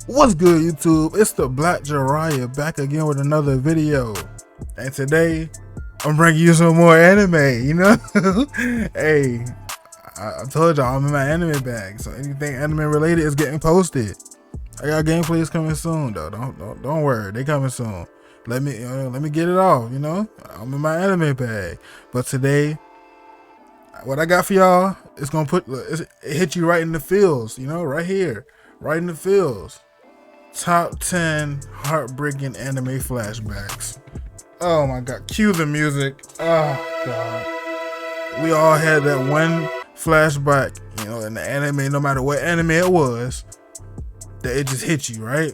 What's good, YouTube? It's the Black Jiraiya back again with another video, and today I'm bringing you some more anime. You know, hey, I told y'all I'm in my anime bag, so anything anime related is getting posted. I got gameplays coming soon, though. Don't worry, they coming soon. Let me get it off. You know, I'm in my anime bag, but today, what I got for y'all is gonna it hit you right in the feels. You know, right here, right in the feels. Top 10 heartbreaking anime flashbacks. Oh my god, cue the music. Oh god. We all had that one flashback, you know, in the anime, no matter what anime it was, that it just hit you, right?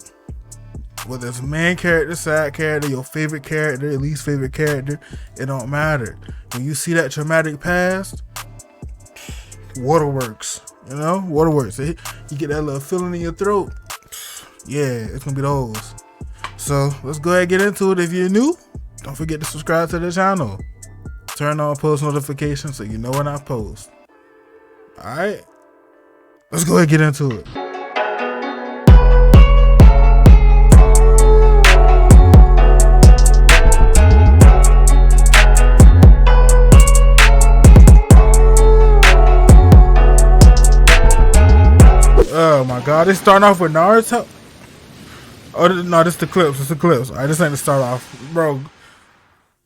Whether it's main character, side character, your favorite character, your least favorite character, it don't matter. When you see that traumatic past, waterworks, you know, waterworks. You get that little feeling in your throat. Yeah, it's gonna be those. So let's go ahead and get into it. If you're new, don't forget to subscribe to the channel. Turn on post notifications so you know when I post. Alright, let's go ahead and get into it. Oh my god, they starting off with Naruto. Oh no, this the clips. It's the clips. Alright, this ain't the start off, bro.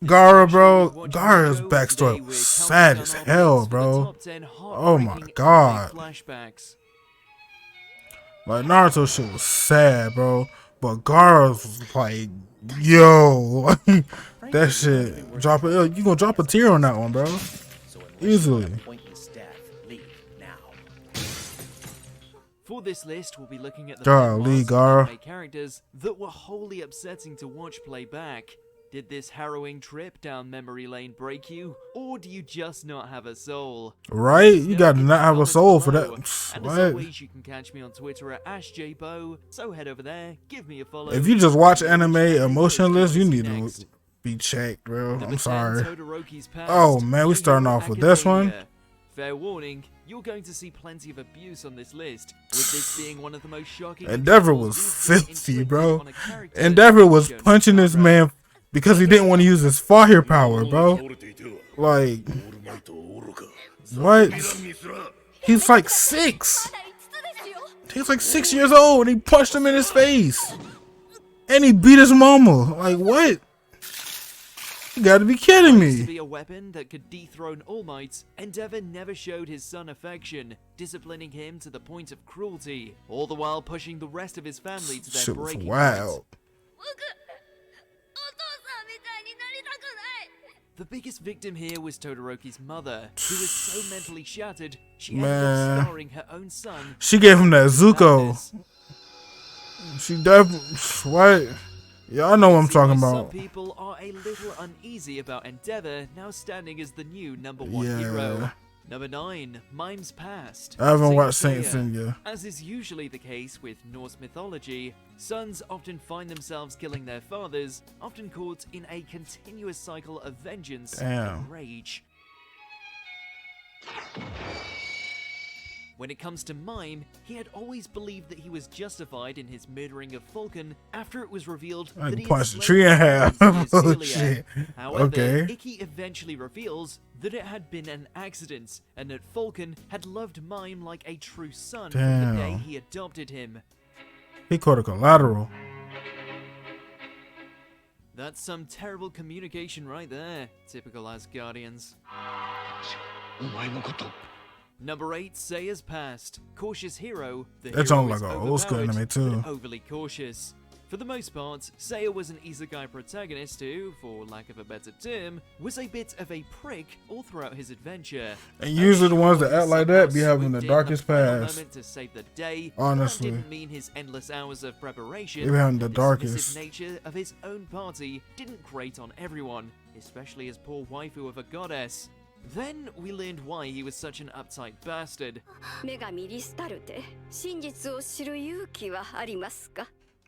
Gaara's backstory was sad as hell, bro. Oh my god. Like Naruto shit was sad, bro. But Gaara's was like, yo, that shit. You gonna drop a tear on that one, bro? Easily. For this list, we'll be looking at the anime characters that were wholly upsetting to watch play back. Did this harrowing trip down memory lane break you, or do you just not have a soul? Right? You gotta not have a soul for that. And as always, you can catch me on Twitter at AshJbo, so head over there, give me a follow. If you just watch anime emotionless, you need to be checked, bro. I'm sorry. Oh man, we starting off with this one. Fair warning, you're going to see plenty of abuse on this list, with this being one of the most shocking. Endeavor was filthy, bro. Endeavor was punching this man because he didn't want to use his fire power, bro. Like, what? He's like 6. He's like 6 years old and he punched him in his face. And he beat his mama. Like, what? You gotta be kidding me. To be a weapon that could dethrone All Might, Endeavor never showed his son affection, disciplining him to the point of cruelty, all the while pushing the rest of his family to their breaking point. Wow. The biggest victim here was Todoroki's mother, who was so mentally shattered, she ended up scarring her own son. She gave him that Zuko. She definitely, what? Yeah, I know what I'm talking about. Some people are a little uneasy about Endeavor now standing as the new #1 hero. Number 9, Mime's Past. I haven't watched Saint Seiya. As is usually the case with Norse mythology, sons often find themselves killing their fathers, often caught in a continuous cycle of vengeance and rage. When it comes to Mime, he had always believed that he was justified in his murdering of Falcon after it was revealed that he punched the tree in half. Oh shit. However, Ikki eventually reveals that it had been an accident and that Falcon had loved Mime like a true son from the day he adopted him. He caught a collateral. That's some terrible communication right there, typical Asgardians. Number 8, Seiya's Past. Cautious hero. That sounds like an old school anime too. Overly cautious. For the most part, Seiya was an isekai protagonist who, for lack of a better term, was a bit of a prick all throughout his adventure. And usually the ones that act like that be having the darkest past. To save the day, honestly, didn't mean his endless hours of preparation. They be having the darkest. The nature of his own party didn't grate on everyone, especially his poor waifu of a goddess. Then we learned why he was such an uptight bastard.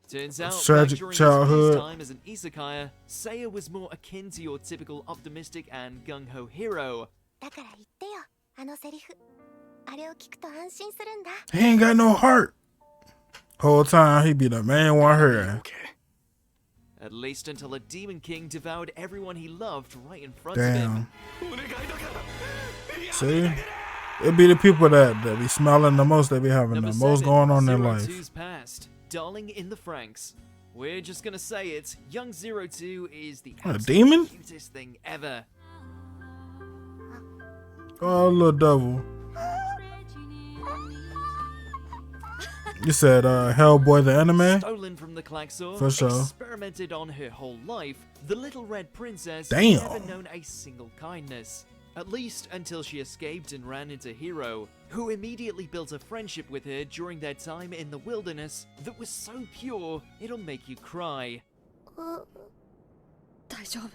Turns out, back tragic during childhood. his time as an isekai, Seiya was more akin to your typical optimistic and gung-ho hero. だから言ってよ、あのセリフ。あれを聞くと安心するんだ。 He ain't got no heart. Whole time he be the main one here. At least until a demon king devoured everyone he loved right in front of him. See? It be the people that be smiling the most, that be having Number the most 7, going on in their Zero life. Two's past, Darling in the Franxx. We're just gonna say it, young Zero Two is the A absolute demon? cutest thing ever. Oh, little devil. You said Hellboy the anime? Stolen from the Klaxor, For sure. experimented on her whole life, the Little Red Princess Damn. never known a single kindness. At least until she escaped and ran into Hero, who immediately built a friendship with her during their time in the wilderness that was so pure, it'll make you cry. 大丈夫。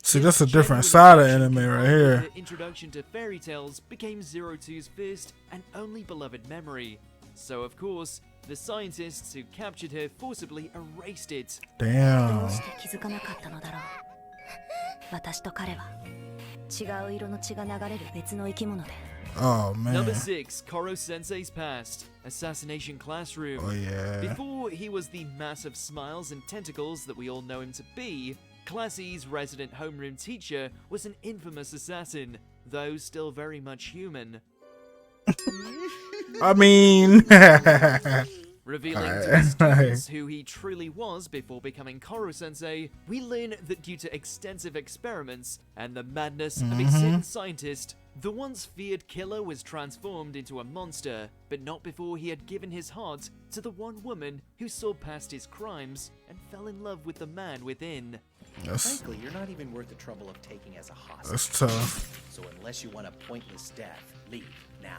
See, that's a different side of anime right here. The introduction to fairy tales became Zero Two's first and only beloved memory. So of course, the scientists who captured her forcibly erased it. ど Damn. うして気づかなかったのだろう。私と彼は違う色の血が流れる別の生き物で。 Oh, Number man. 6, Koro Sensei's past, Assassination Classroom. Oh, yeah. Before he was the massive smiles and tentacles that we all know him to be, Classy's resident homeroom teacher was an infamous assassin, though still very much human. I mean... Revealing to his students who he truly was before becoming Koro Sensei, we learn that due to extensive experiments and the madness of a certain scientist, the once feared killer was transformed into a monster, but not before he had given his heart to the one woman who saw past his crimes and fell in love with the man within. That's, Frankly, you're not even worth the trouble of taking as a hostage. that's tough. So unless you want a pointless death, leave now.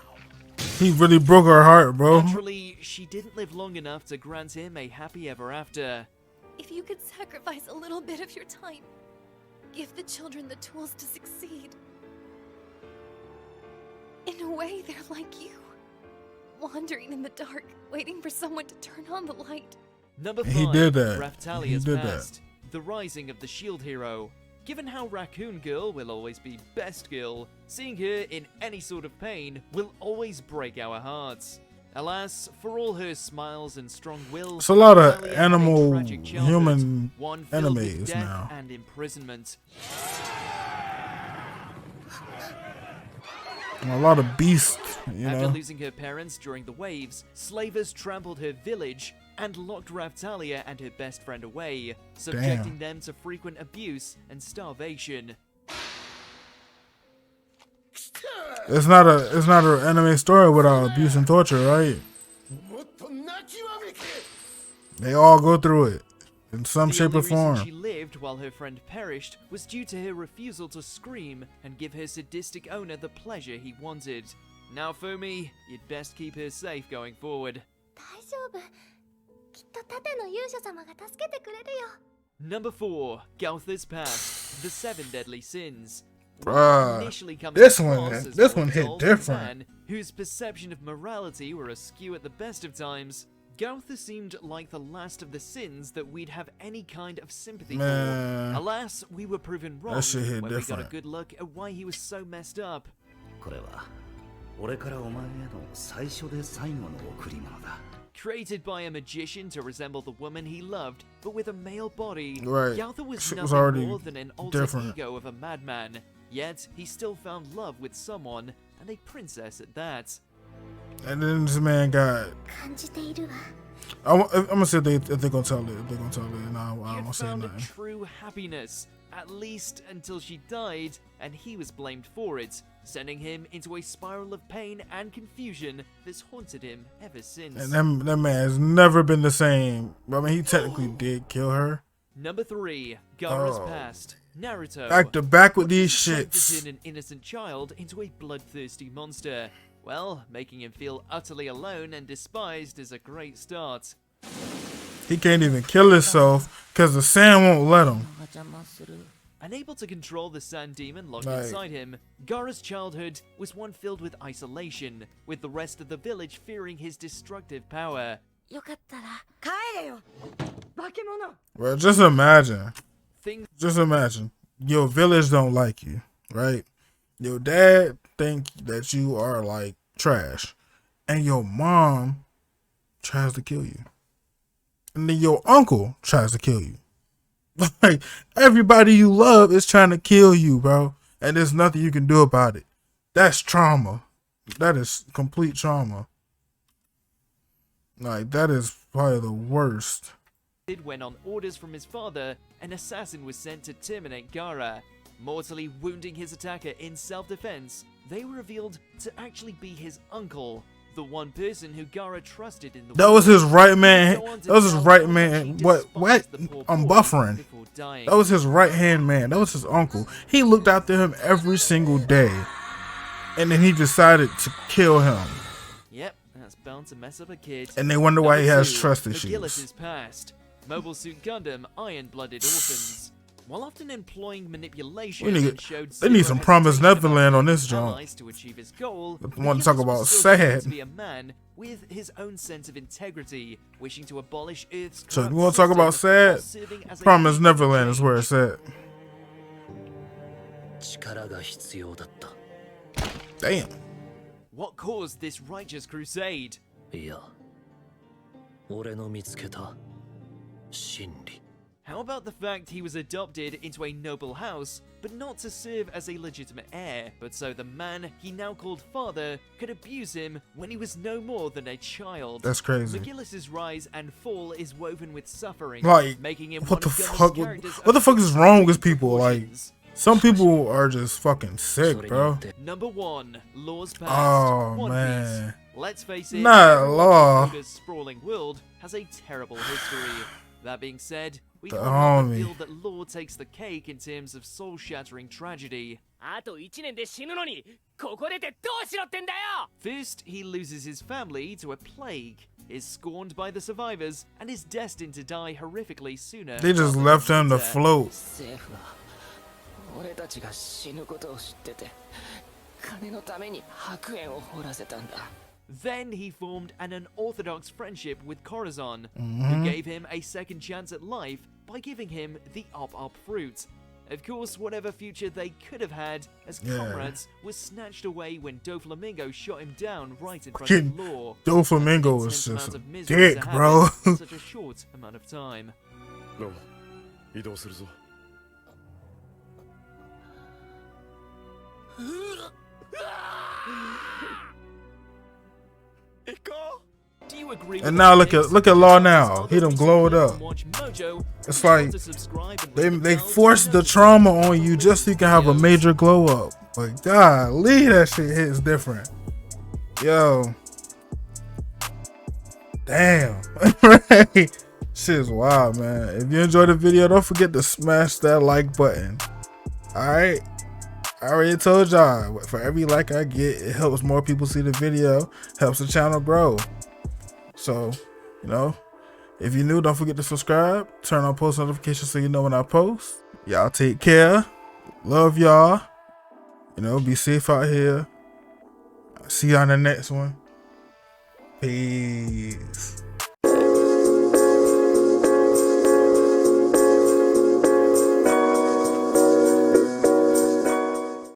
He really broke her heart, bro. Naturally, she didn't live long enough to grant him a happy ever after. If you could sacrifice a little bit of your time, give the children the tools to succeed. In a way, they're like you, wandering in the dark, waiting for someone to turn on the light. Number 5, He did that. Raphtalia's He did that. past, the rising of the shield hero. Given how Raccoon Girl will always be best girl, seeing her in any sort of pain will always break our hearts. Alas, for all her smiles and strong will, It's a lot of Raphthalia had a animal, tragic childhood, human one filled with animes death now. and imprisonment. A lot of beasts, you After know. losing her parents during the waves, slavers trampled her village and locked Raphthalia and her best friend away, subjecting them to frequent abuse and starvation. It's not an anime story without abuse and torture, right? They all go through it in some The shape only or reason form. she lived while her friend perished was due to her refusal to scream and give her sadistic owner the pleasure he wanted. Now, Fumi, you'd best keep her safe going forward. 大丈夫。きっと盾の勇者様が助けてくれるよ。 Number 4, Gautha's past, the 7 deadly sins. Bruh, Initially coming this across one- as this more one hit dull than different. man, whose perception of morality were askew at the best of times, Gautha seemed like the last of the sins that we'd have any kind of sympathy Man. for. Alas, we were proven wrong That shit hit when we got a different. good look at why he was so messed up. これは俺からお前への最初で最後の贈り物だ。 Created by a magician to resemble the woman he loved, but with a male body, Right. Gautha was Shit was nothing already more than an alter different. ego of a madman. Yet, he still found love with someone, and a princess at that. And then this man got. 感じているわ。 I'm gonna say if they're gonna tell it. If they're gonna tell it, and I He had won't say found nothing. true happiness, at least until she died, and he was blamed for it, sending him into a spiral of pain and confusion that's haunted him ever since. And that man has never been the same. I mean, he technically did kill her. Number 3, Gaara's Oh. past, Naruto. Back to back with these Sent to shits. turn an innocent child into a bloodthirsty monster. Well, making him feel utterly alone and despised is a great start. He can't even kill himself because the sand won't let him. Unable to control the sand demon locked Right. inside him, Gaara's childhood was one filled with isolation, with the rest of the village fearing his destructive power. よかったら帰れよ化け物 Well, just imagine. Things Just imagine. Your village don't like you, right? Your dad think that you are like trash. And your mom tries to kill you. And then your uncle tries to kill you. Like, everybody you love is trying to kill you, bro. And there's nothing you can do about it. That's trauma. That is complete trauma. Like, that is probably the worst. when on orders from his father, an assassin was sent to terminate Gaara. Mortally wounding his attacker in self-defense, they were revealed to actually be his uncle, the one person who Gaara trusted in the That was his right man. That was his right What? man. What? I'm buffering. That was his right hand man. That was his uncle. He looked after him every single day. And then he decided to kill him. Yep, that's bound to mess up a kid. And they wonder why he Number has 2, trust McGillis issues. is past. Mobile Suit Gundam, Iron-Blooded Orphans. While often employing manipulation, They need some Promised Neverland on this joint. to achieve his goal, I want to talk McGillis about was still sad. to be a man with his own sense of integrity, wishing to abolish Earth's So you corrupt want to talk about system sad? while serving as a Promised leader of Neverland is where it's at. 力が必要だった。 Damn. What caused this righteous crusade? いや、俺の見つけた真理。 How about the fact he was adopted into a noble house, but not to serve as a legitimate heir, but so the man he now called father could abuse him when he was no more than a child? That's crazy. McGillis's rise and fall is woven with suffering, Like, making him what one the of Gundam's fuck? characters What the of fuck is wrong with people? Like, proportions. some people are just fucking sick, bro. Number 1, Law's Past. Oh, One man. Piece. Let's face it, Not everyone Law. in Oda's sprawling world has a terrible history. That being said, we The can't help but homie. feel that Law takes the cake in terms of soul-shattering tragedy. あと1年で死ぬのにここ出てどうしろってんだよ First, he loses his family to a plague, is scorned by the survivors, and is destined to die horrifically sooner. They just rather left than him to later. float. 政府は俺たちが死ぬことを知ってて金のために白煙を掘らせたんだ Then he formed an unorthodox friendship with Corazon, who gave him a second chance at life by giving him the Op fruit. Of course, whatever future they could have had as comrades was snatched away when Doflamingo shot him down right in front of Law. Doflamingo An was intense just amount a of misery dick, to bro. have in such a short amount of time. ロー移動するぞ Do you agree And with now the look at- picks? look at Law Check now. out He done this glowed video up. and watch Mojo. It's Be sure like to subscribe and They ring the they bell to forced get the notified trauma when on you upload just so you can have a videos. major glow up. Like, golly, that shit hits different. Yo. Damn. Right? Shit's wild, man. If you enjoyed the video, don't forget to smash that like button. Alright? I already told y'all, for every like I get, it helps more people see the video, helps the channel grow. So, you know, if you're new, don't forget to subscribe, turn on post notifications so you know when I post. Y'all take care. Love y'all. You know, be safe out here. See you on the next one. Peace.